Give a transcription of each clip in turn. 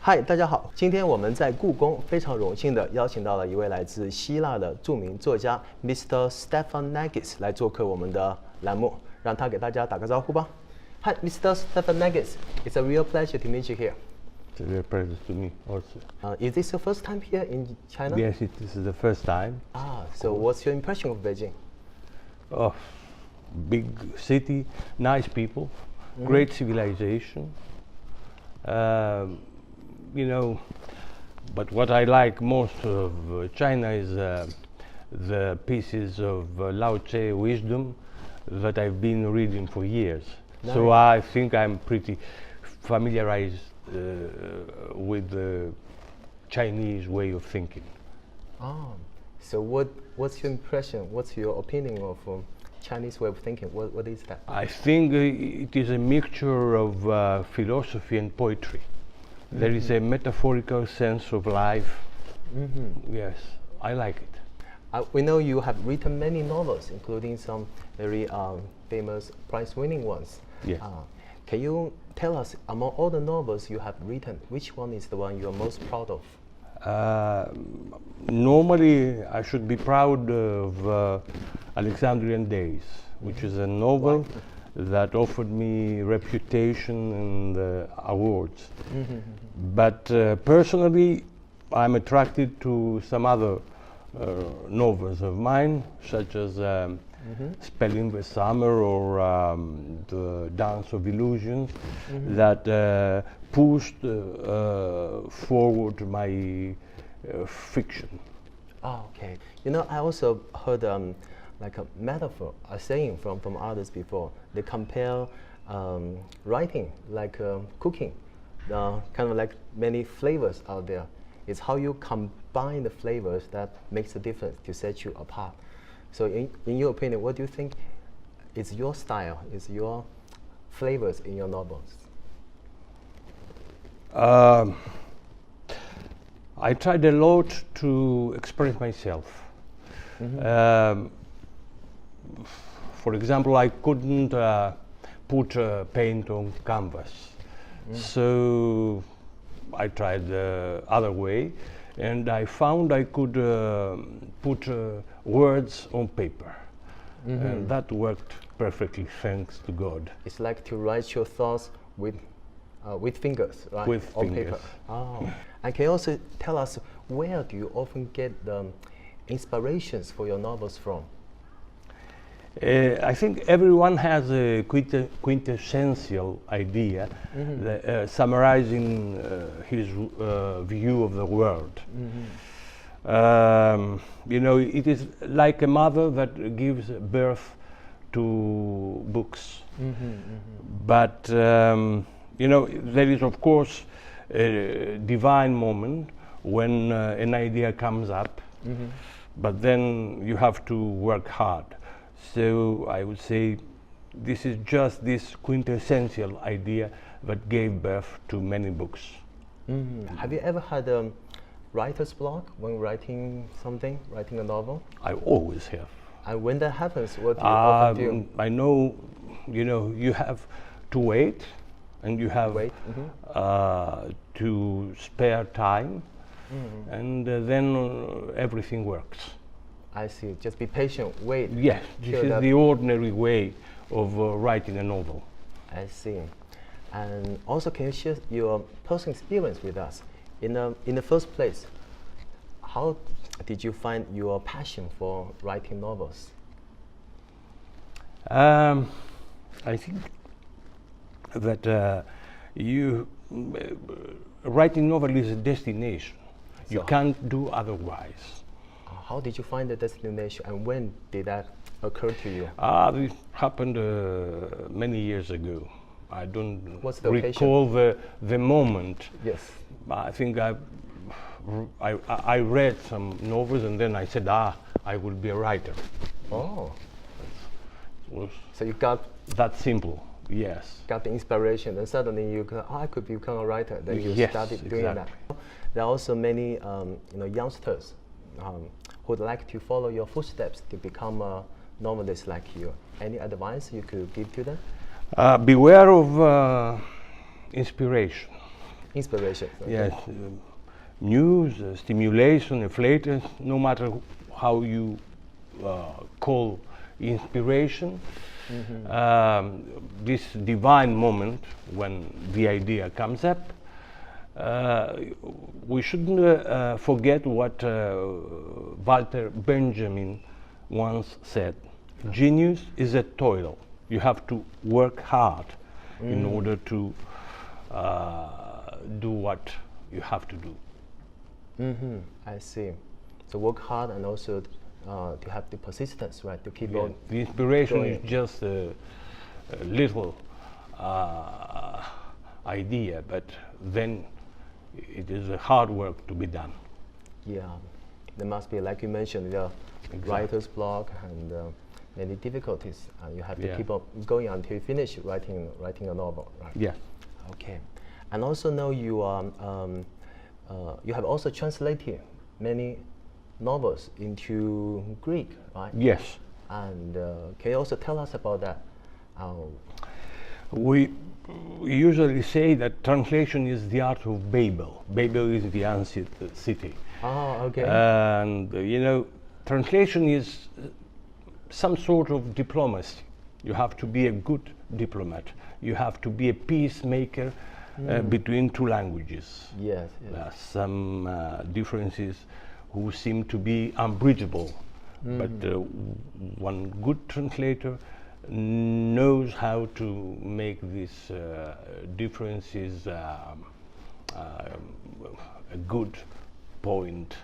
嗨，大家好！今天我们在故宫非常荣幸的邀请到了一位来自希腊的著名作家 Mr. Stefanakis 来做客我们的栏目，让他给大家打个招呼吧。Hi, Mr. Stefanakis. It's a real pleasure to meet you here. It's a real pleasure to me also. Is this your first time here in China? Yes, this is the first time. So what's your impression of Beijing? Oh, big city, nice people, great civilization. But what I like most of China is the pieces of Lao Tse wisdom that I've been reading for years. Nice. So I think I'm pretty familiarized with the Chinese way of thinking. So what's your impression? What's your opinion of Chinese way of thinking? What is that? I think it is a mixture of philosophy and poetry. There is a metaphorical sense of life. Yes, I like it. We know you have written many novels, including some very famous prize-winning ones. Yes. Can you tell us, among all the novels you have written, which one is the one you are most proud of? Normally, I should be proud of Alexandrian Days, which is a novel that offered me reputation and awards. But personally, I'm attracted to some other novels of mine, such as Spelling the Summer or The Dance of Illusions, that pushed forward my fiction. Okay. You know, I also heard like a metaphor, a saying from others before. They compare writing like cooking, kind of like many flavors out there. It's how you combine the flavors that makes the difference to set you apart. So in your opinion, what do you think is your style, is your flavors in your novels? I tried a lot to express myself. For example, I couldn't put paint on canvas, so I tried the other way, and I found I could put words on paper, and that worked perfectly, thanks to God. It's like to write your thoughts with fingers, right? With on fingers. Paper. And can you also tell us where do you often get the inspirations for your novels from? I think everyone has a quintessential idea, summarizing his view of the world. It is like a mother that gives birth to books. But, there is, of course, a divine moment when an idea comes up, but then you have to work hard. So I would say this is just this quintessential idea that gave birth to many books. Have you ever had a writer's block when writing something, writing a novel? I always have. And when that happens, what do you often do? I know, you have to wait, and you have to spare time, and then everything works. I see. Just be patient. Wait. Yes, this is the ordinary way of writing a novel. I see. And also, can you share your personal experience with us? In the first place, how did you find your passion for writing novels? I think that writing novel is a destination. So you can't do otherwise. How did you find the destination, and when did that occur to you? This happened many years ago. I don't recall the moment. Yes. I think I read some novels, and then I said, I will be a writer. Oh. Was so you got that simple. Yes. Got the inspiration, and suddenly you could, I could become a writer. Then you started doing that. There are also many youngsters who would like to follow your footsteps to become a novelist like you. Any advice you could give to them? Beware of inspiration. inspiration. Yes, news, stimulation, inflators, no matter how you call inspiration, this divine moment when the idea comes up, we shouldn't forget what Walter Benjamin once said. Genius is a toil. You have to work hard in order to do what you have to do. I see. So work hard and also to have the persistence, right? To keep on. The inspiration going. is just a little idea, but then it is a hard work to be done. Yeah, there must be, like you mentioned, the writer's block and many difficulties. You have to keep on going until you finish writing a novel, right? Yeah. Okay, and also now you are you have also translated many novels into Greek, right? Yes. And can you also tell us about that? We usually say that translation is the art of Babel. Babel is the ancient city. Oh, okay. And you know, translation is some sort of diplomacy. You have to be a good diplomat. You have to be a peacemaker between two languages. Yes. There are some differences who seem to be unbridgeable, but one good translator knows how to make these differences a good point.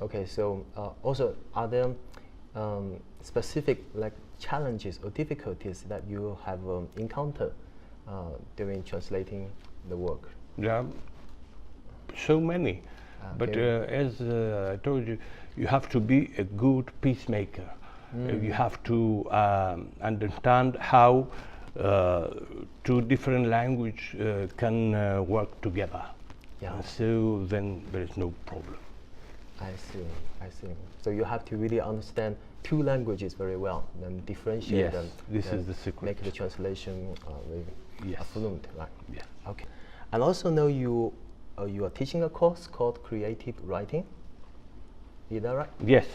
Okay, so also are there specific like challenges or difficulties that you have encountered during translating the work? There are so many, but as I told you, you have to be a good peacemaker. You have to understand how two different languages can work together. Yeah. So then there is no problem. I see. So you have to really understand two languages very well, then differentiate them. This is the secret. Make the translation really fluent, right? Yeah. Okay. And also now you are teaching a course called Creative Writing. Is that right? Yes.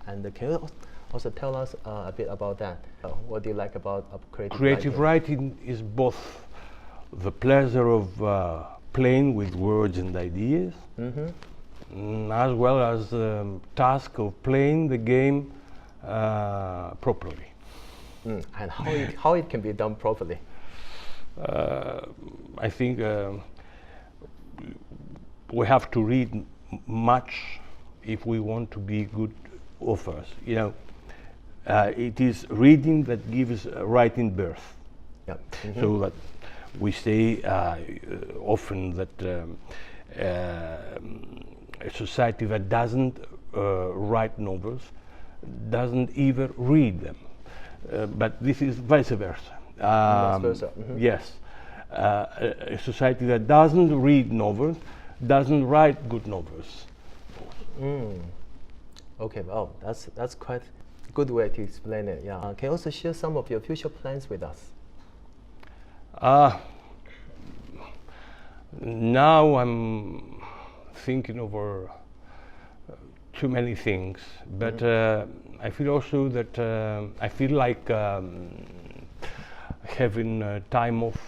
And can you also tell us a bit about that? What do you like about creative writing? Creative writing is both the pleasure of playing with words and ideas, as well as the task of playing the game properly. And how it can be done properly? I think we have to read much if we want to be good authors. You know, it is reading that gives writing birth. Yeah. So that we say often that a society that doesn't write novels doesn't even read them. But this is vice versa. Vice versa. Yes. A society that doesn't read novels doesn't write good novels. Okay, well, that's quite a good way to explain it. Yeah. Can you also share some of your future plans with us? Now I'm thinking over too many things, but I feel also that I feel like having time off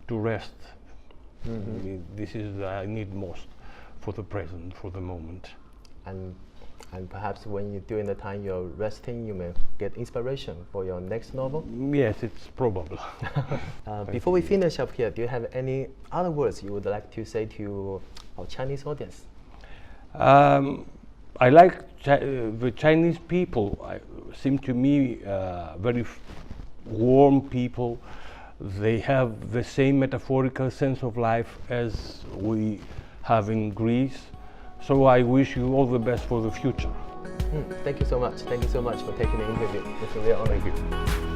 to rest. This is I need most for the present, for the moment. And perhaps when you're during the time you're resting, you may get inspiration for your next novel? Yes, it's probable. Before we finish up here, do you have any other words you would like to say to our Chinese audience? I like the Chinese people. Seem to me very warm people. They have the same metaphorical sense of life as we have in Greece. So I wish you all the best for the future. Thank you so much. Thank you so much for taking the interview. It's a real honor. Thank you.